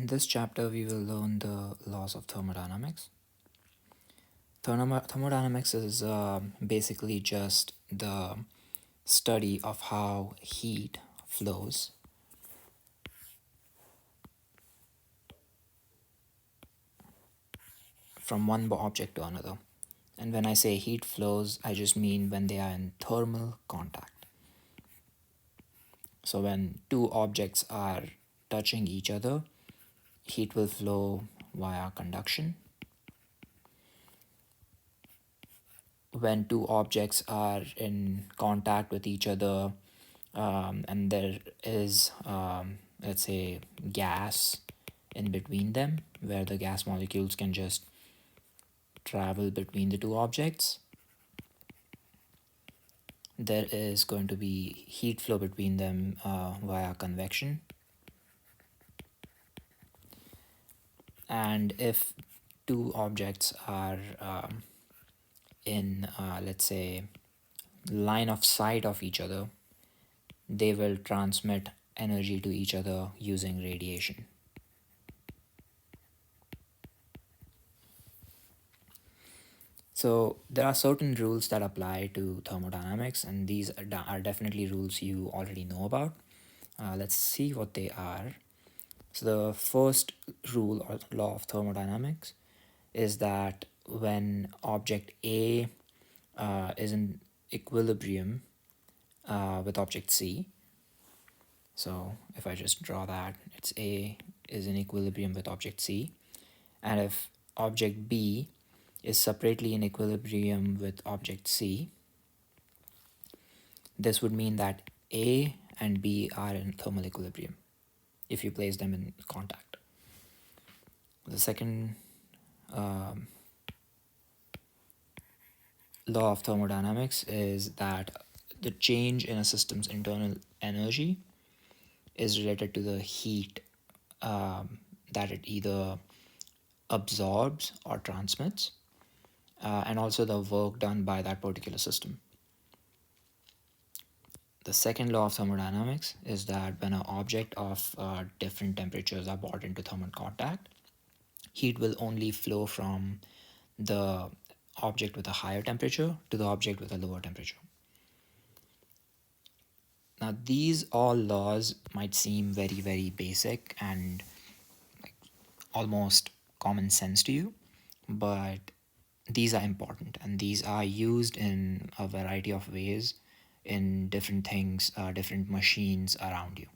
In this chapter, we will learn the laws of thermodynamics. Thermodynamics is basically just the study of how heat flows from one object to another. And when I say heat flows, I just mean when they are in thermal contact. So when two objects are touching each other, heat will flow via conduction. When two objects are in contact with each other, and there is, let's say, gas in between them, where the gas molecules can just travel between the two objects, there is going to be heat flow between them via convection. And if two objects are in, let's say, line of sight of each other, they will transmit energy to each other using radiation. So there are certain rules that apply to thermodynamics, and these are definitely rules you already know about. Let's see what they are. So the first rule or law of thermodynamics is that when object A is in equilibrium with object C, so if I just draw that, it's A is in equilibrium with object C, and if object B is separately in equilibrium with object C, this would mean that A and B are in thermal equilibrium if you place them in contact. The second law of thermodynamics is that the change in a system's internal energy is related to the heat that it either absorbs or transmits, and also the work done by that particular system. The second law of thermodynamics is that when an object of different temperatures are brought into thermal contact, heat will only flow from the object with a higher temperature to the object with a lower temperature. Now, these all laws might seem very, very basic and like almost common sense to you, but these are important and these are used in a variety of ways in different things, different machines around you.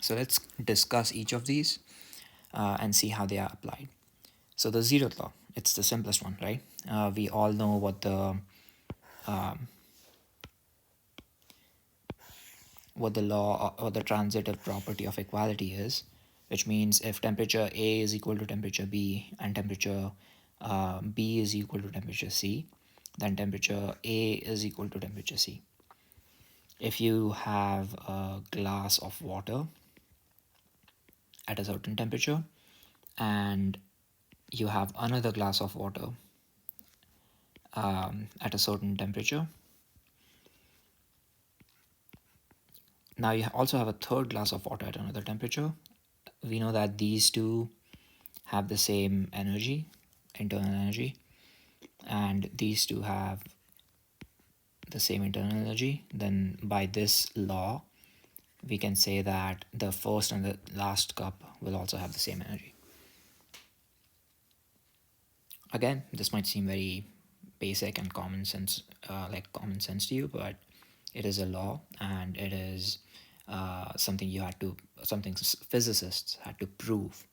So let's discuss each of these and see how they are applied. So the zeroth law, it's the simplest one, right? We all know what the law or the transitive property of equality is, which means if temperature A is equal to temperature B and temperature B is equal to temperature C, then temperature A is equal to temperature C. If you have a glass of water at a certain temperature and you have another glass of water at a certain temperature, now you also have a third glass of water at another temperature, we know that these two have the same energy, internal energy, and these two have the same internal energy, then by this law, we can say that the first and the last cup will also have the same energy. Again, this might seem very basic and common sense, like common sense to you, but it is a law and it is something physicists had to prove.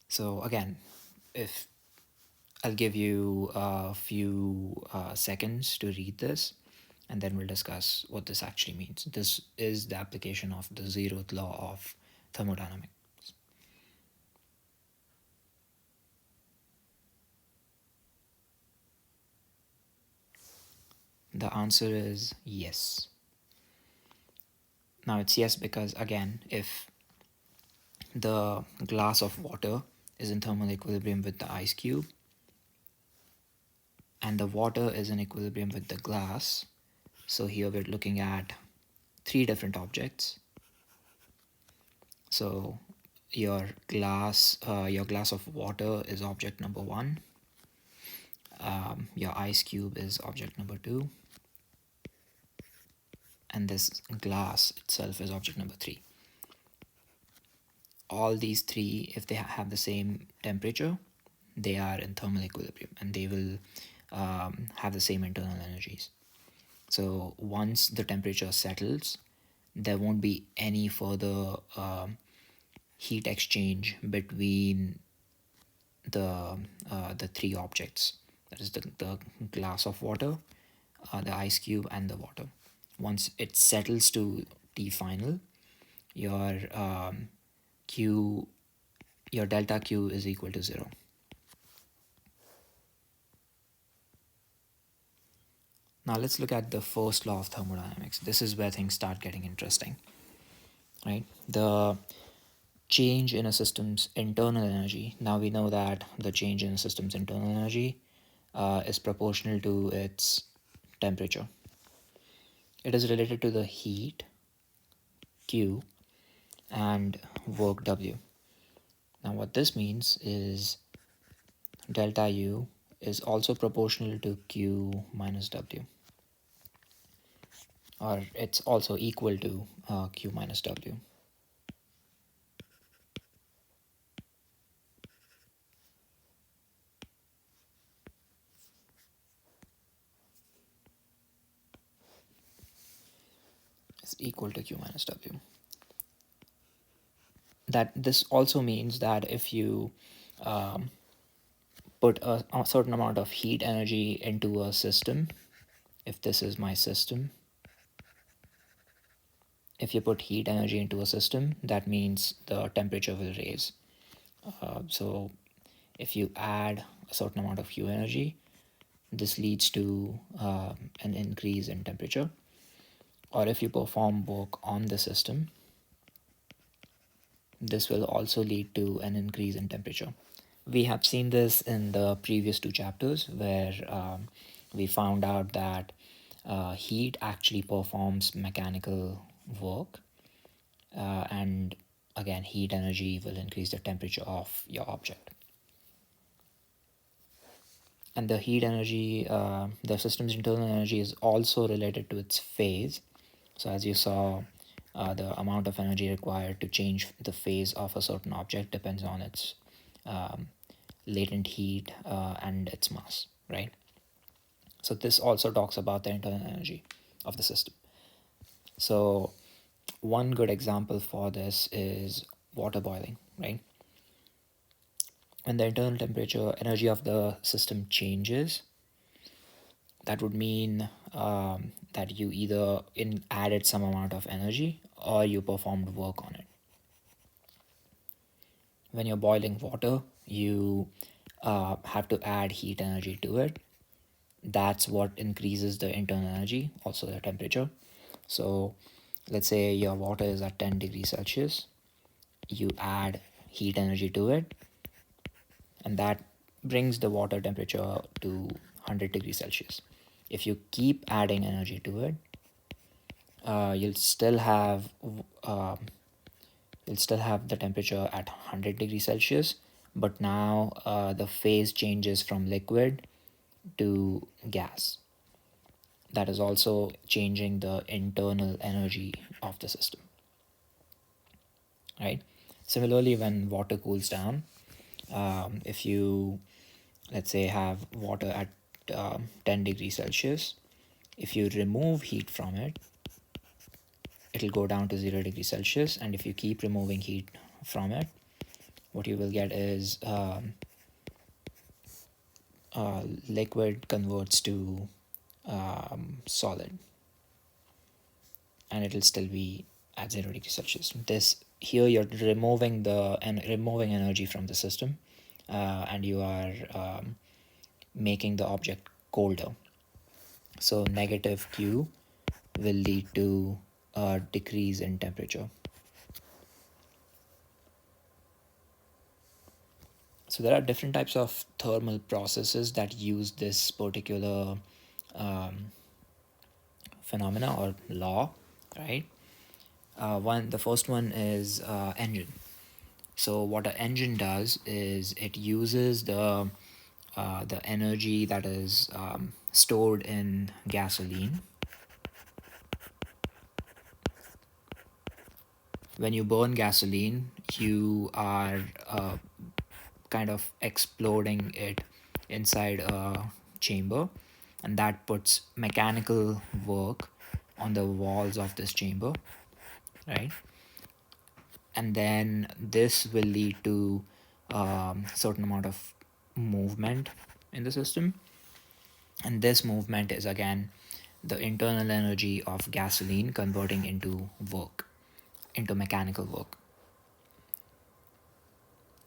So again, if I'll give you a few seconds to read this, and then we'll discuss what this actually means. This is the application of the zeroth law of thermodynamics. The answer is yes. Now it's yes because, again, if the glass of water is in thermal equilibrium with the ice cube and the water is in equilibrium with the glass, so here we're looking at three different objects. So your glass of water is object number one. Your ice cube is object number two, and this glass itself is object number three. All these three, if they have the same temperature, they are in thermal equilibrium, and they will have the same internal energies. So once the temperature settles, there won't be any further heat exchange between the three objects. That is the glass of water, the ice cube, and the water. Once it settles to T final, your Q, your delta Q is equal to 0. Now let's look at the first law of thermodynamics. This is where things start getting interesting, right? The change in a system's internal energy. Now we know that the change in a system's internal energy is proportional to its temperature. It is related to the heat Q and work W. Now what this means is delta U is also proportional to Q minus W, or it's also equal to Q minus W. Is equal to Q minus W. That this also means that if you put a certain amount of heat energy into a system, if this is my system, if you put heat energy into a system, that means the temperature will raise. So if you add a certain amount of Q energy, this leads to an increase in temperature. Or if you perform work on the system, this will also lead to an increase in temperature. We have seen this in the previous two chapters where we found out that heat actually performs mechanical work, and again, heat energy will increase the temperature of your object. And the heat energy, the system's internal energy is also related to its phase. So as you saw, the amount of energy required to change the phase of a certain object depends on its latent heat and its mass, right? So this also talks about the internal energy of the system. So one good example for this is water boiling, right? When the internal temperature energy of the system changes, that would mean that you either added some amount of energy or you performed work on it. When you're boiling water, you have to add heat energy to it. That's what increases the internal energy, also the temperature. So let's say your water is at 10 degrees Celsius, you add heat energy to it, and that brings the water temperature to 100 degrees Celsius. If you keep adding energy to it, you'll still have the temperature at 100 degrees Celsius, but now the phase changes from liquid to gas. That is also changing the internal energy of the system, right? Similarly, when water cools down, if you, let's say, have water at 10 degrees Celsius, if you remove heat from it, it'll go down to 0 degrees Celsius. And if you keep removing heat from it, what you will get is liquid converts to solid, and it'll still be at 0 degrees Celsius. This here you're removing energy from the system, and you are making the object colder. So negative Q will lead to a decrease in temperature. So there are different types of thermal processes that use this particular phenomena or law, right? The first one is engine. So what an engine does is it uses the energy that is stored in gasoline. When you burn gasoline, you are kind of exploding it inside a chamber, and that puts mechanical work on the walls of this chamber, right? And then this will lead to certain amount of movement in the system, and this movement is again the internal energy of gasoline converting into work, into mechanical work.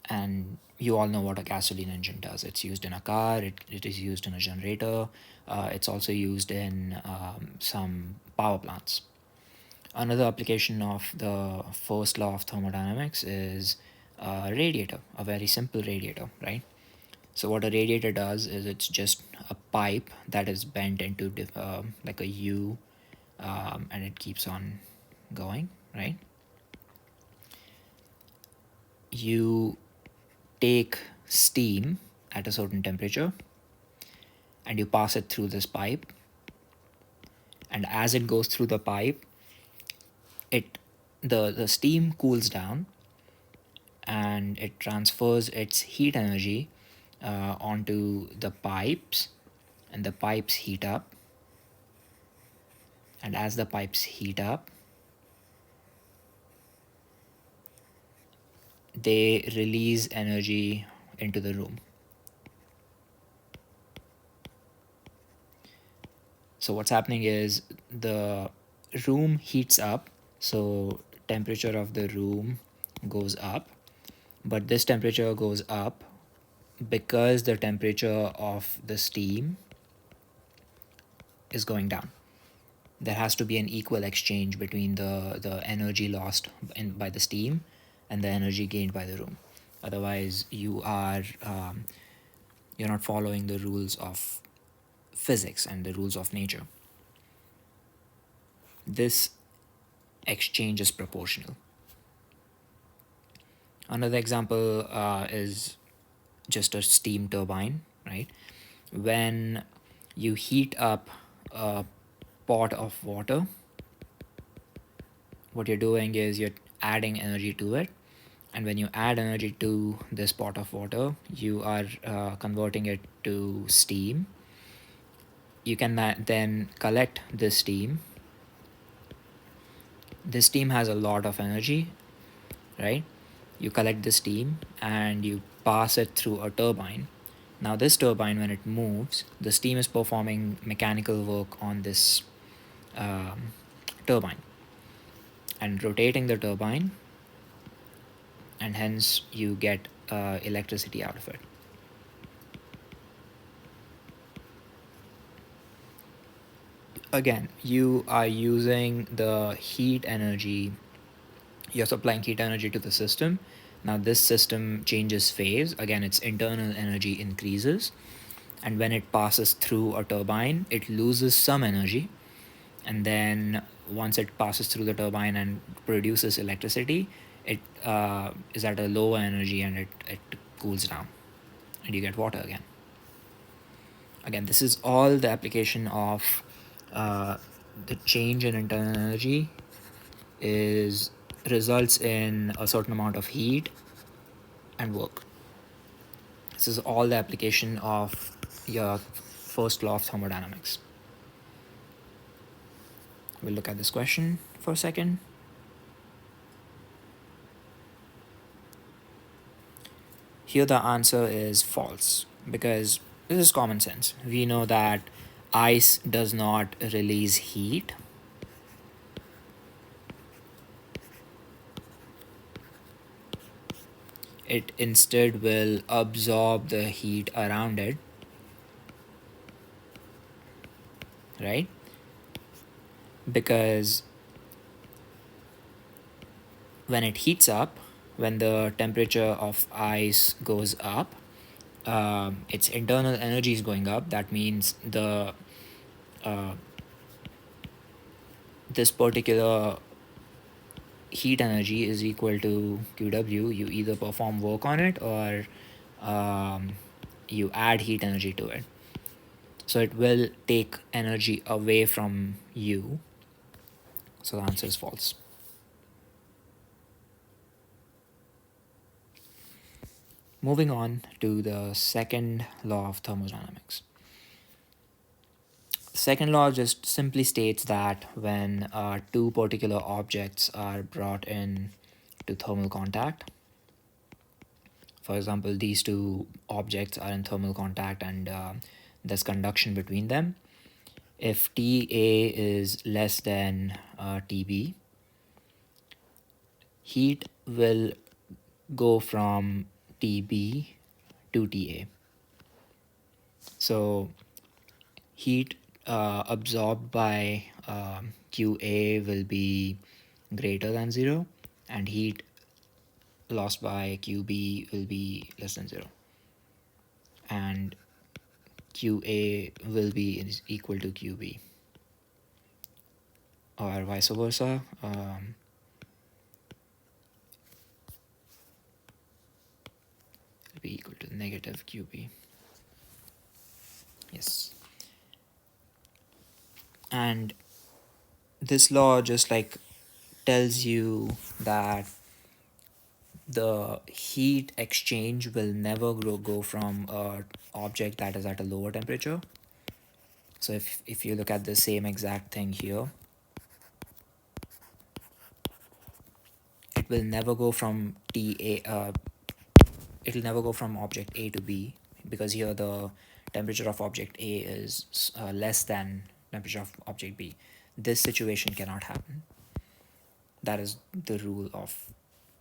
And you all know what a gasoline engine does. It's used in a car, it is used in a generator, it's also used in some power plants. Another application of the first law of thermodynamics is a radiator, a very simple radiator, right? So what a radiator does is it's just a pipe that is bent into like a U, and it keeps on going, right? You take steam at a certain temperature and you pass it through this pipe, and as it goes through the pipe, it the steam cools down and it transfers its heat energy onto the pipes, and the pipes heat up, and as the pipes heat up, they release energy into the room. So what's happening is the room heats up, so temperature of the room goes up, but this temperature goes up because the temperature of the steam is going down. There has to be an equal exchange between the energy lost by the steam and the energy gained by the room. Otherwise, you're not following the rules of physics and the rules of nature. This exchange is proportional. Another example is just a steam turbine, right? When you heat up a pot of water, what you're doing is you're adding energy to it. And when you add energy to this pot of water, you are converting it to steam. You can then collect this steam. This steam has a lot of energy, right? You collect the steam and you pass it through a turbine. Now, this turbine, when it moves, the steam is performing mechanical work on this turbine and rotating the turbine, and hence you get electricity out of it. Again, you are using the heat energy, you're supplying heat energy to the system. Now, this system changes phase. Again, its internal energy increases, and when it passes through a turbine, it loses some energy. And then, once it passes through the turbine and produces electricity, it is at a lower energy and it cools down, and you get water again. Again, this is all the application of the change in internal energy is results in a certain amount of heat and work. This is all the application of your first law of thermodynamics. We'll look at this question for a second. Here the answer is false, because this is common sense. We know that ice does not release heat. It instead will absorb the heat around it, right? Because when it heats up, when the temperature of ice goes up, its internal energy is going up. That means uh, this particular heat energy is equal to QW, you either perform work on it or you add heat energy to it. So it will take energy away from you. So the answer is false. Moving on to the second law of thermodynamics. Second law just simply states that when two particular objects are brought in to thermal contact, for example, these two objects are in thermal contact and there's conduction between them. If TA is less than TB, heat will go from TB to TA. So heat absorbed by QA will be greater than 0, and heat lost by QB will be less than 0. And QA will be is equal to QB, or vice versa. Will be equal to negative QB. Yes. And this law just like tells you that the heat exchange will never go from a object that is at a lower temperature. So if you look at the same exact thing here, it will never go from it will never go from object A to B, because here the temperature of object A is less than temperature of object B. This situation cannot happen. That is the rule of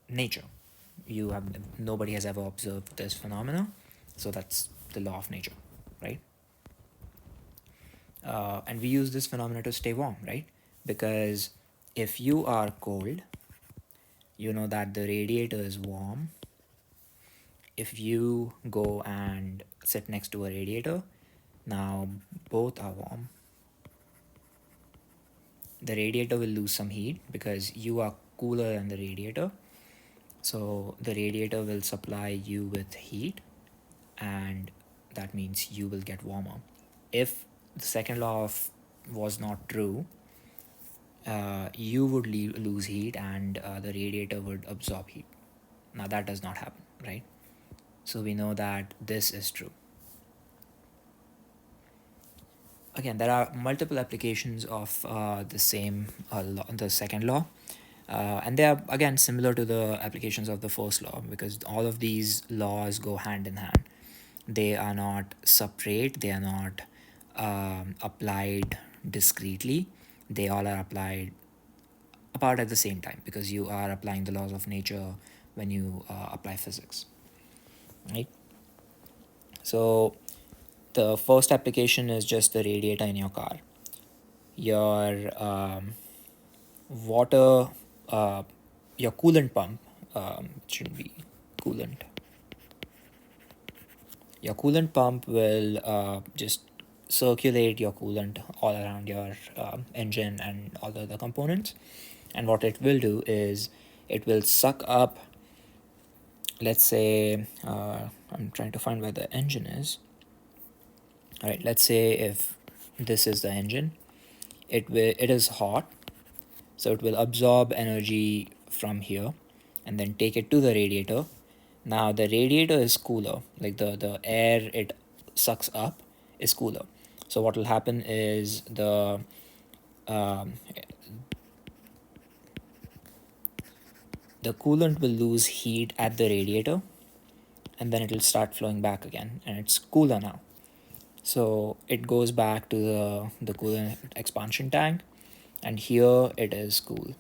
nature. Nobody has ever observed this phenomena, so that's the law of nature, right? And we use this phenomena to stay warm, right? Because if you are cold, you know that the radiator is warm. If you go and sit next to a radiator, now both are warm. The radiator will lose some heat because you are cooler than the radiator. So the radiator will supply you with heat, and that means you will get warmer. If the second law was not true, you would lose heat and the radiator would absorb heat. Now that does not happen, right? So we know that this is true. Again, there are multiple applications of the second law. And they are again similar to the applications of the first law, because all of these laws go hand in hand. They are not separate, they are not applied discretely, they all are applied apart at the same time, because you are applying the laws of nature when you apply physics, right? So the first application is just the radiator in your car. Your water, your coolant pump, shouldn't be coolant. Your coolant pump will just circulate your coolant all around your engine and all the other components. And what it will do is it will suck up, let's say, I'm trying to find where the engine is. All right, let's say if this is the engine, it is hot, so it will absorb energy from here and then take it to the radiator. Now the radiator is cooler, like the air it sucks up is cooler. So what will happen is um, the coolant will lose heat at the radiator, and then it will start flowing back again, and it's cooler now. So it goes back to the coolant expansion tank, and here it is cool,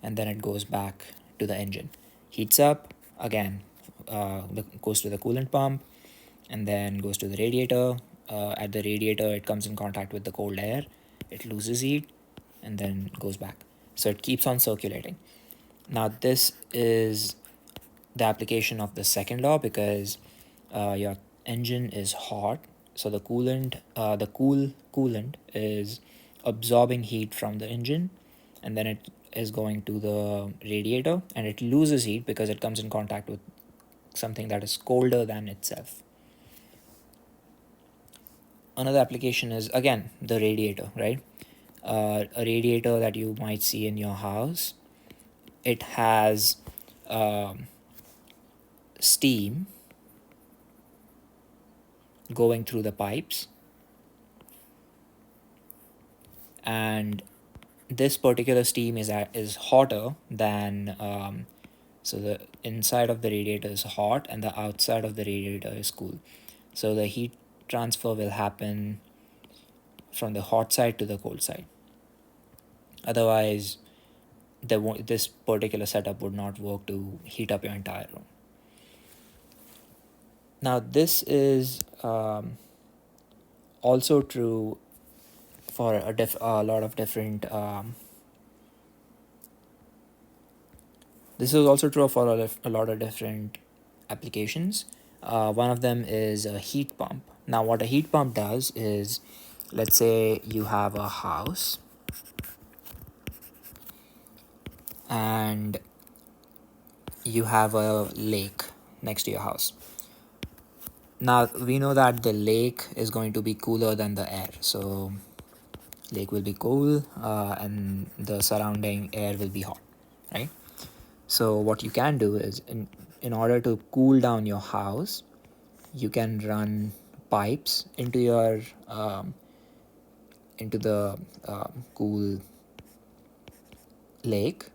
and then it goes back to the engine, heats up again, goes to the coolant pump, and then goes to the radiator. At the radiator, it comes in contact with the cold air, it loses heat, and then goes back. So it keeps on circulating. Now this is the application of the second law, because your engine is hot, so the coolant is absorbing heat from the engine, and then it is going to the radiator, and it loses heat because it comes in contact with something that is colder than itself. Another application is again the radiator, right? A radiator that you might see in your house, it has steam going through the pipes, and this particular steam is hotter than so the inside of the radiator is hot and the outside of the radiator is cool. So the heat transfer will happen from the hot side to the cold side. Otherwise, this particular setup would not work to heat up your entire room. Now, this is also true for a lot of different. This is also true for a lot of different applications. One of them is a heat pump. Now, what a heat pump does is, let's say you have a house and you have a lake next to your house. Now, we know that the lake is going to be cooler than the air. So, lake will be cool and the surrounding air will be hot, right? So, what you can do is, in order to cool down your house, you can run pipes into your into the cool lake.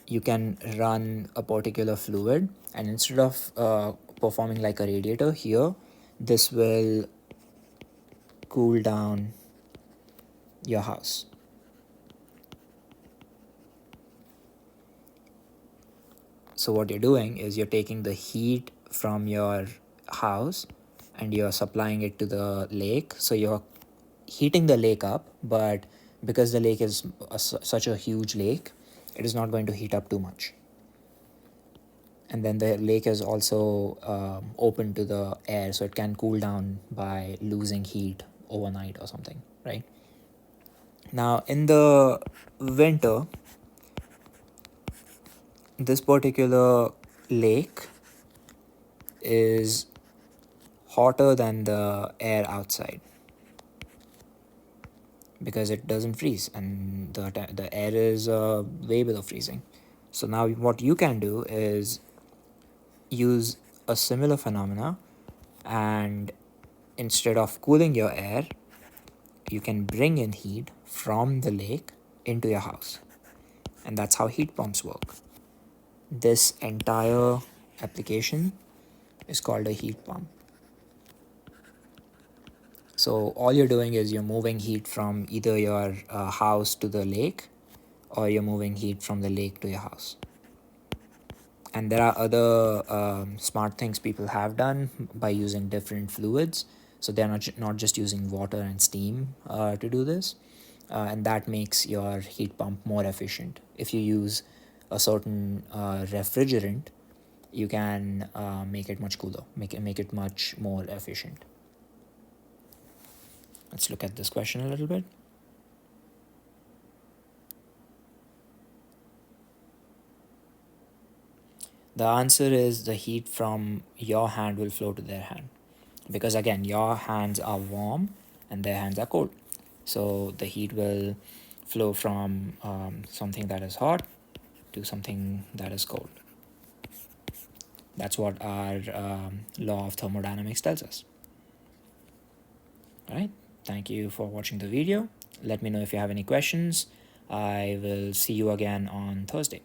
You can run a particular fluid, and instead of performing like a radiator here, this will cool down your house. So what you're doing is you're taking the heat from your house and you're supplying it to the lake. So you're heating the lake up, but because the lake is such a huge lake, it is not going to heat up too much. And then the lake is also open to the air, so it can cool down by losing heat overnight or something, right? Now, in the winter, this particular lake is hotter than the air outside because it doesn't freeze, and the air is way below freezing. So now what you can do is use a similar phenomena, and instead of cooling your air, you can bring in heat from the lake into your house, and that's how heat pumps work. This entire application is called a heat pump. So all you're doing is you're moving heat from either your house to the lake, or you're moving heat from the lake to your house. And there are other smart things people have done by using different fluids. So they're not just using water and steam to do this. And that makes your heat pump more efficient. If you use a certain refrigerant, you can make it much cooler, make it much more efficient. Let's look at this question a little bit. The answer is the heat from your hand will flow to their hand, because again, your hands are warm and their hands are cold. So the heat will flow from something that is hot to something that is cold. That's what our law of thermodynamics tells us. All right. Thank you for watching the video. Let me know if you have any questions. I will see you again on Thursday.